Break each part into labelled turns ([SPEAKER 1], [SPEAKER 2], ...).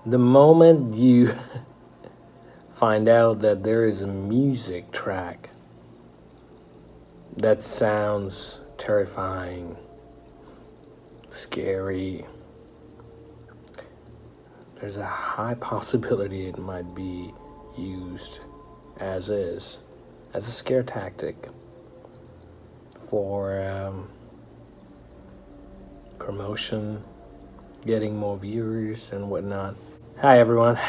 [SPEAKER 1] The moment you find out that there is a music track that sounds terrifying, scary, there's a high possibility it might be used as a scare tactic for promotion, getting more viewers and whatnot. Hi everyone,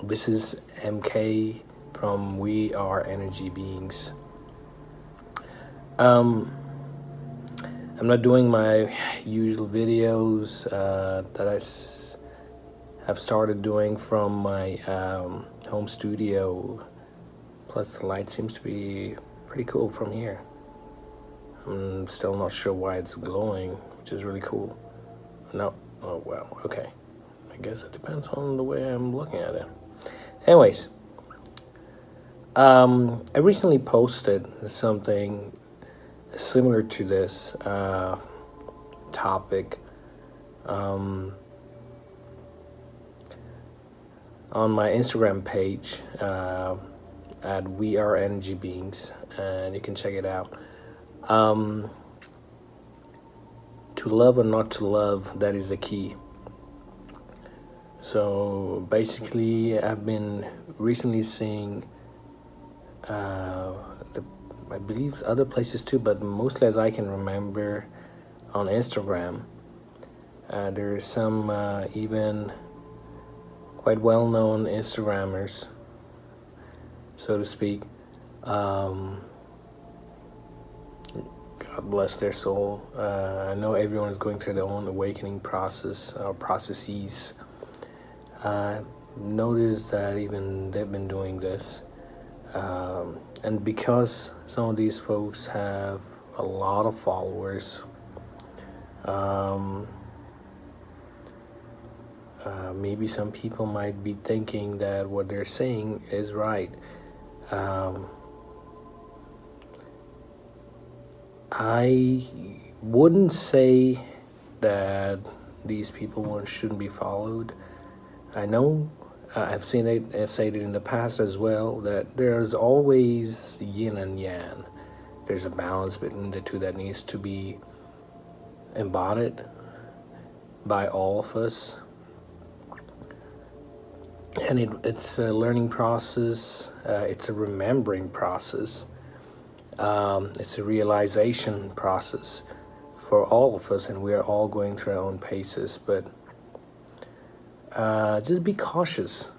[SPEAKER 1] this is MK from We Are Energy Beings. I'm not doing my usual videos that I have started doing from my home studio. Plus the light seems to be pretty cool from here. I'm still not sure why it's glowing, which is really cool. No, oh well, okay. I guess it depends on the way I'm looking at it. Anyways, I recently posted something similar to this topic on my Instagram page at We Are Energy Beings, and you can check it out. To love or not to love, that is the key. So basically, I've been recently seeing I believe other places too, but mostly as I can remember on Instagram, there is some even quite well-known Instagrammers, so to speak. God bless their soul. I know everyone is going through their own awakening process or processes. Notice that even they've been doing this. And because some of these folks have a lot of followers, maybe some people might be thinking that what they're saying is right. I wouldn't say that these people shouldn't be followed. I know I've seen it said it in the past as well, that there's always yin and yang. There's a balance between the two that needs to be embodied by all of us. And it's a learning process, it's a remembering process, it's a realization process for all of us, and we're all going through our own paces, but just be cautious.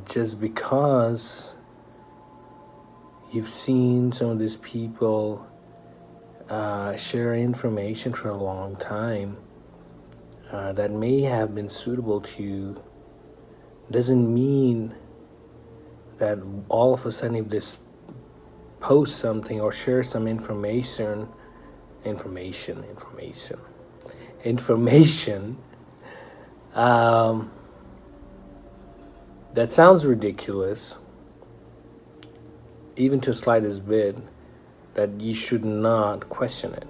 [SPEAKER 1] Just because you've seen some of these people share information for a long time that may have been suitable to you, doesn't mean that all of a sudden if this post something or share some information that sounds ridiculous, even to a slightest bit, that you should not question it.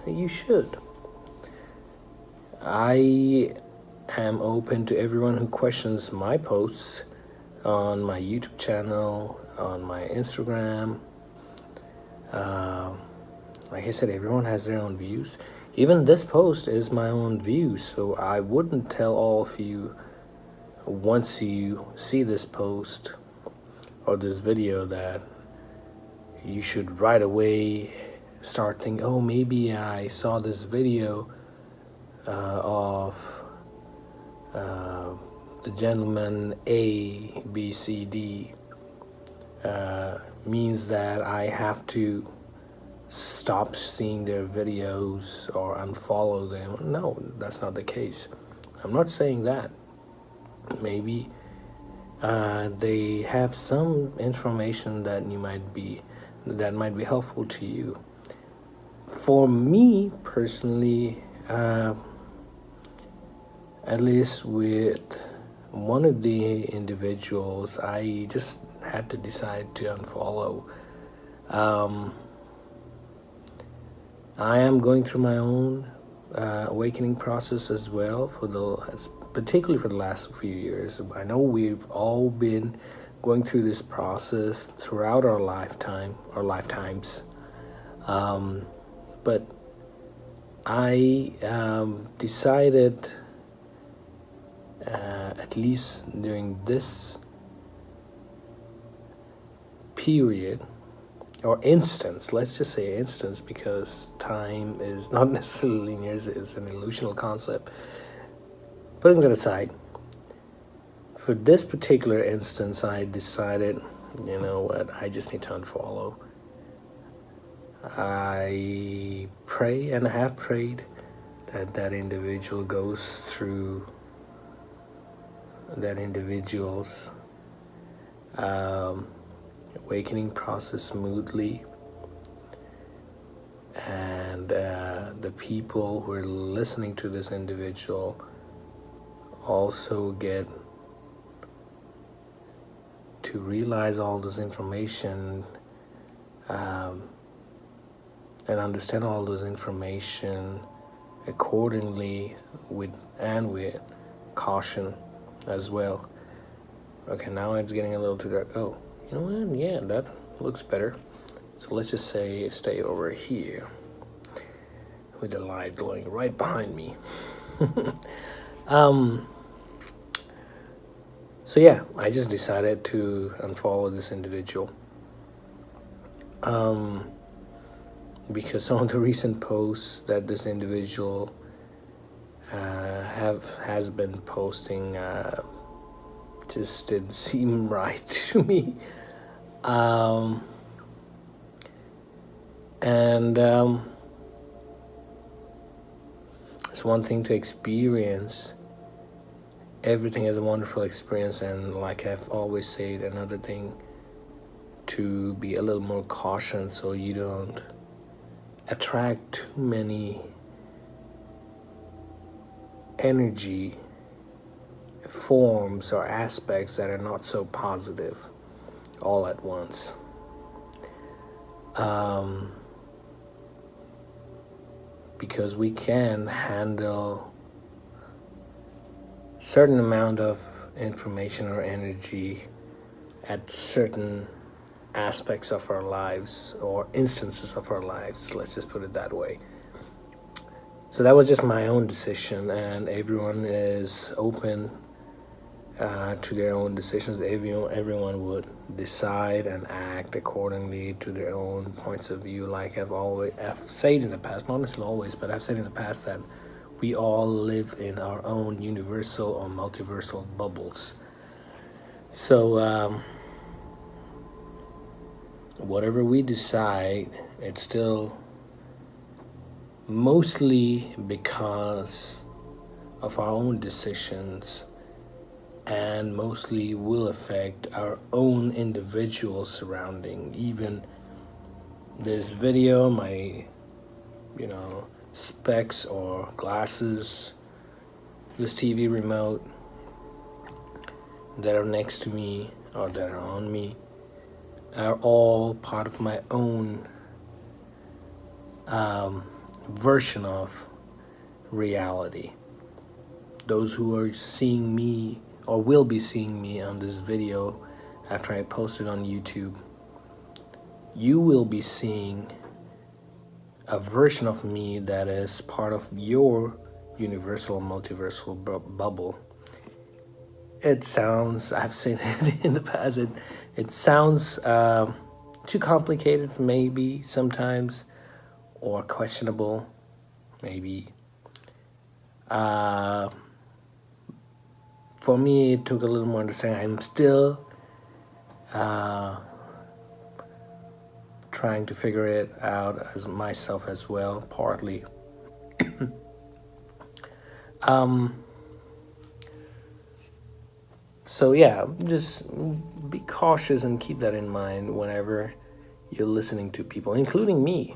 [SPEAKER 1] You should. I am open to everyone who questions my posts on my YouTube channel, on my Instagram. Like I said, everyone has their own views. Even this post is my own view, so I wouldn't tell all of you once you see this post or this video that you should right away start thinking, oh, maybe I saw this video of the gentleman A, B, C, D, means that I have to stop seeing their videos or unfollow them. No, that's not the case. I'm not saying that. Maybe they have some information that might be helpful to you. For me personally, at least with one of the individuals, I just had to decide to unfollow. I am going through my own awakening process as well, particularly for the last few years. I know we've all been going through this process throughout our lifetimes. But I decided, at least during this period, or instance, let's just say instance, because time is not necessarily linear, it's an illusional concept. Putting that aside, for this particular instance, I decided, you know what, I just need to unfollow. I pray and have prayed that that individual goes through that individual's awakening process smoothly, and the people who are listening to this individual also get to realize all this information, and understand all this information accordingly, with caution as well. Okay, now it's getting a little too dark. Oh, you know what? Yeah, that looks better. So let's just say stay over here with the light glowing right behind me. So yeah, I just decided to unfollow this individual. Because some of the recent posts that this individual has been posting just didn't seem right to me. It's one thing to experience everything as a wonderful experience, and like I've always said, another thing to be a little more cautious so you don't attract too many energy forms or aspects that are not so positive all at once. Because we can handle certain amount of information or energy at certain aspects of our lives or instances of our lives, let's just put it that way. So that was just my own decision, and everyone is open to their own decisions. Everyone would decide and act accordingly to their own points of view. Like I've said in the past, not necessarily always, but I've said in the past that we all live in our own universal or multiversal bubbles. So whatever we decide, it's still mostly because of our own decisions, and mostly will affect our own individual surrounding. Even this video, my specs or glasses, this TV remote that are next to me or that are on me, are all part of my own version of reality. Those who are seeing me or will be seeing me on this video after I post it on YouTube, you will be seeing a version of me that is part of your universal multiversal bubble. It sounds, I've said it in the past, it sounds too complicated maybe sometimes, or questionable maybe. For me, it took a little more understanding. I'm still trying to figure it out as myself as well, partly. So yeah, just be cautious and keep that in mind whenever you're listening to people, including me.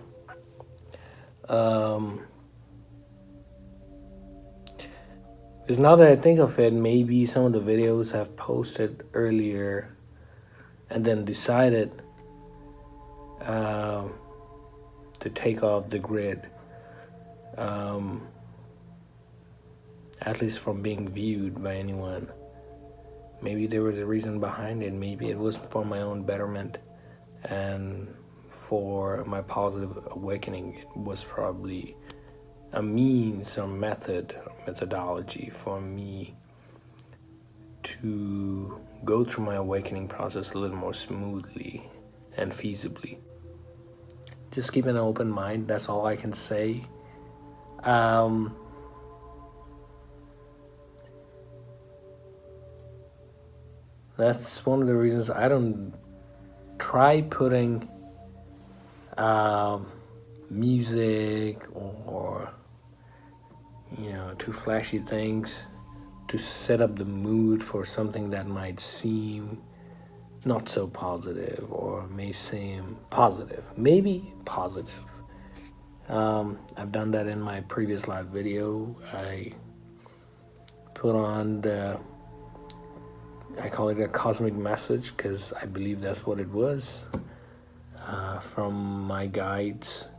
[SPEAKER 1] Because now that I think of it, maybe some of the videos I've posted earlier and then decided to take off the grid at least from being viewed by anyone. Maybe there was a reason behind it. Maybe it was for my own betterment and for my positive awakening. It was probably a means or methodology for me to go through my awakening process a little more smoothly and feasibly. Just keep an open mind, that's all I can say. That's one of the reasons I don't try putting music or too flashy things to set up the mood for something that might seem not so positive or may seem positive, maybe positive. I've done that in my previous live video. I put on I call it a cosmic message because I believe that's what it was, from my guides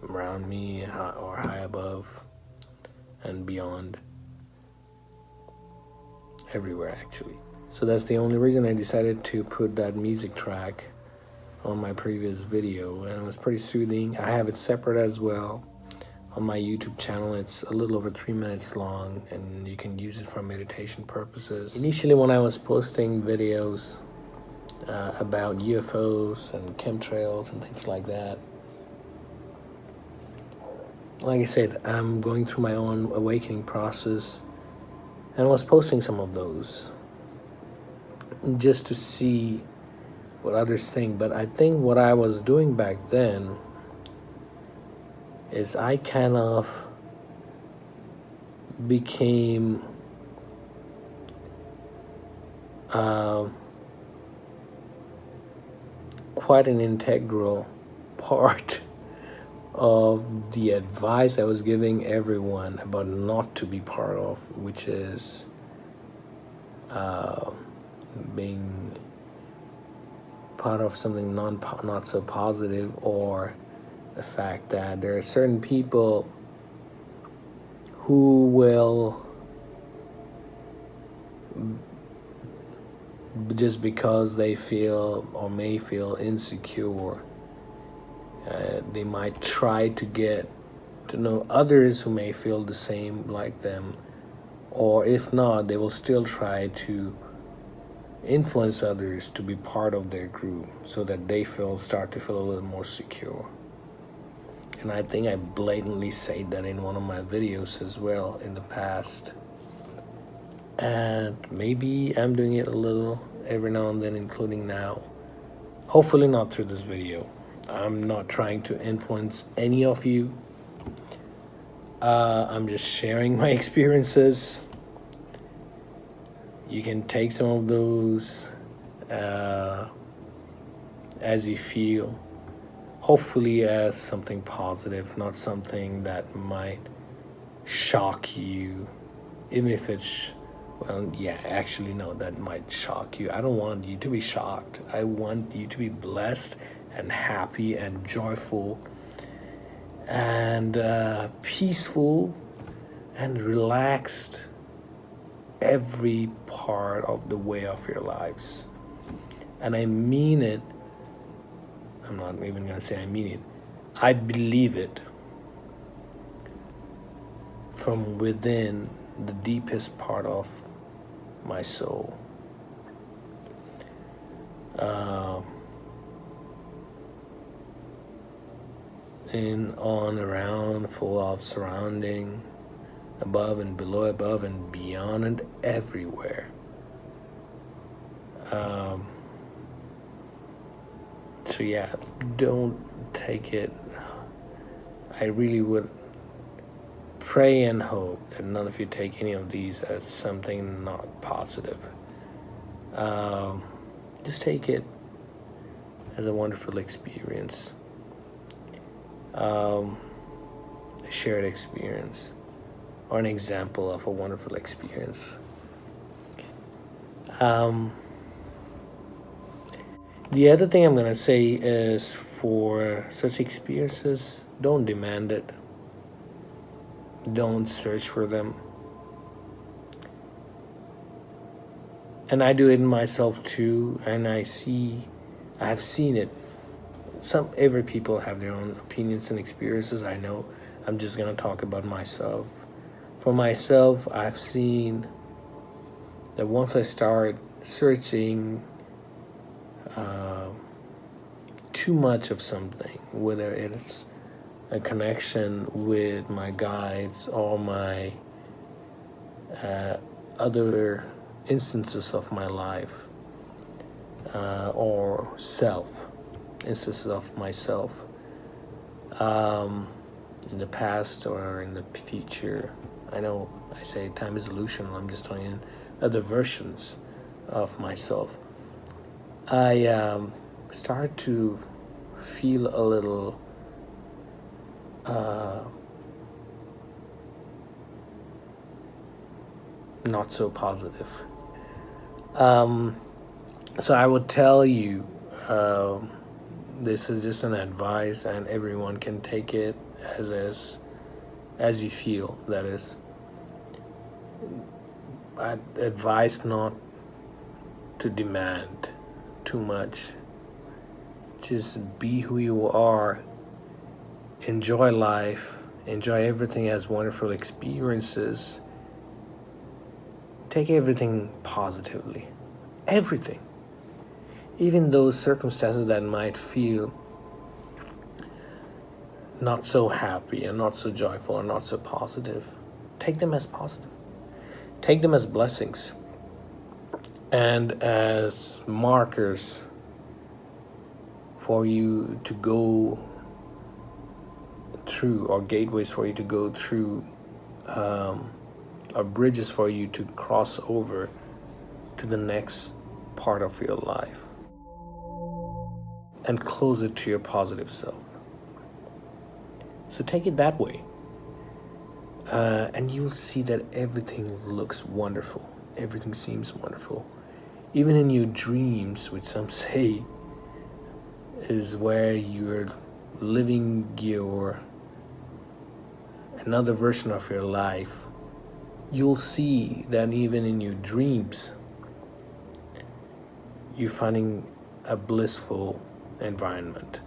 [SPEAKER 1] around me or high above and beyond, everywhere actually. So that's the only reason I decided to put that music track on my previous video, and it was pretty soothing. I have it separate as well on my YouTube channel. It's a little over 3 minutes long, and you can use it for meditation purposes. Initially, when I was posting videos about UFOs and chemtrails and things like that, like I said, I'm going through my own awakening process, and I was posting some of those just to see what others think. But I think what I was doing back then is I kind of became quite an integral part of the advice I was giving everyone about not to be part of, which is being part of something not so positive, or the fact that there are certain people who will, just because they feel or may feel insecure, they might try to get to know others who may feel the same like them, or if not, they will still try to influence others to be part of their group so that they start to feel a little more secure. And I think I blatantly said that in one of my videos as well in the past. And maybe I'm doing it a little every now and then, including now. Hopefully not through this video. I'm not trying to influence any of you. I'm just sharing my experiences. You can take some of those as you feel. Hopefully as something positive, not something that might shock you. Even if it's, well, yeah, actually, no, that might shock you. I don't want you to be shocked. I want you to be blessed and happy and joyful and peaceful and relaxed every part of the way of your lives. And I mean it. I'm not even going to say I mean it. I believe it from within the deepest part of my soul. In, on, around, full of, surrounding, above and below, above and beyond, and everywhere. So yeah, don't take it. I really would pray and hope that none of you take any of these as something not positive. Just take it as a wonderful experience, a shared experience, or an example of a wonderful experience. The other thing I'm going to say is, for such experiences, don't demand it. Don't search for them. And I do it in myself too, and I have seen it. Every people have their own opinions and experiences, I know. I'm just gonna talk about myself. For myself, I've seen that once I start searching too much of something, whether it's a connection with my guides or my other instances of my life, or instances of myself, in the past or in the future. I know I say time is illusional, I'm just telling you other versions of myself. I start to feel a little not so positive. So I would tell you, this is just an advice, and everyone can take it as you feel. That is, I advise not to demand too much. Just be who you are. Enjoy life. Enjoy everything as wonderful experiences. Take everything positively. Everything. Even those circumstances that might feel not so happy and not so joyful and not so positive, take them as positive. Take them as blessings and as markers for you to go through, or gateways for you to go through, or bridges for you to cross over to the next part of your life and closer to your positive self. So take it that way, and you'll see that everything looks wonderful. Everything seems wonderful. Even in your dreams, which some say is where you're living another version of your life, you'll see that even in your dreams, you're finding a blissful environment.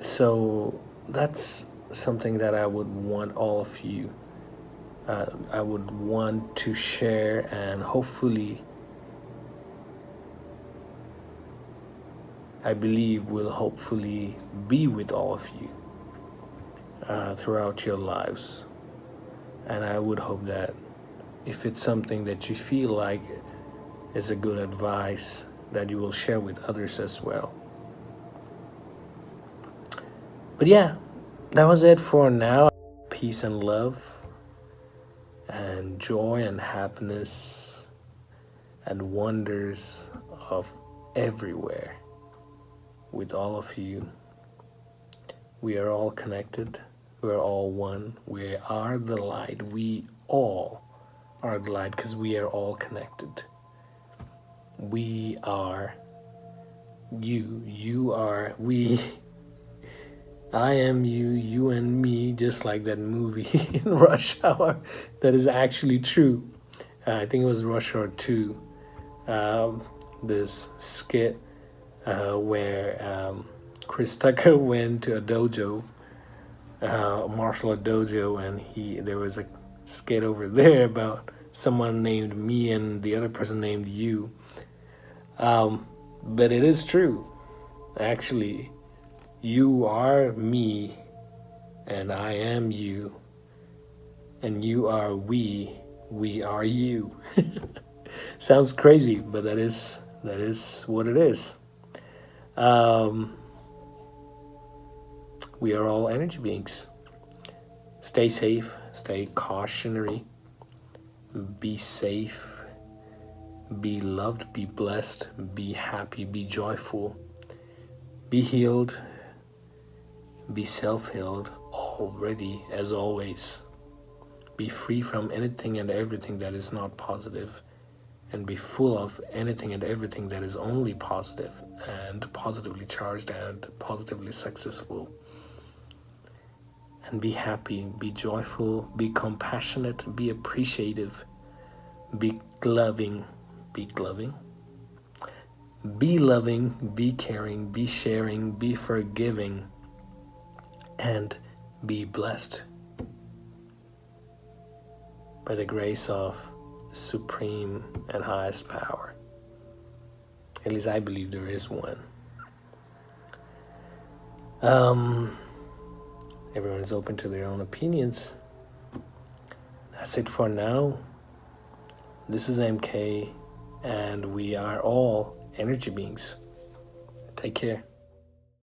[SPEAKER 1] So that's something that I would want all of you, I would want to share, and hopefully I believe will hopefully be with all of you throughout your lives. And I would hope that if it's something that you feel like is a good advice, that you will share with others as well. But yeah, that was it for now. Peace and love and joy and happiness and wonders of everywhere with all of you. We are all connected. We are all one. We are the light. We all are the light because we are all connected. We are you. You are we. I am you, you and me, just like that movie in Rush Hour. That is actually true. I think it was Rush Hour 2. This skit where Chris Tucker went to a dojo, a martial art dojo, and there was a skit over there about someone named me and the other person named you. But it is true. Actually, you are me, and I am you, and you are we are you. Sounds crazy, but that is what it is. We are all energy beings. Stay safe, stay cautionary, be safe, be loved, be blessed, be happy, be joyful, be healed, be self-healed already, as always. Be free from anything and everything that is not positive, and be full of anything and everything that is only positive and positively charged and positively successful. and be happy, be joyful, be compassionate, be appreciative, be loving, be loving, be caring, be sharing, be forgiving, and be blessed by the grace of supreme and highest power. At least I believe there is one. Everyone is open to their own opinions. That's it for now. This is MK, and we are all energy beings. Take care.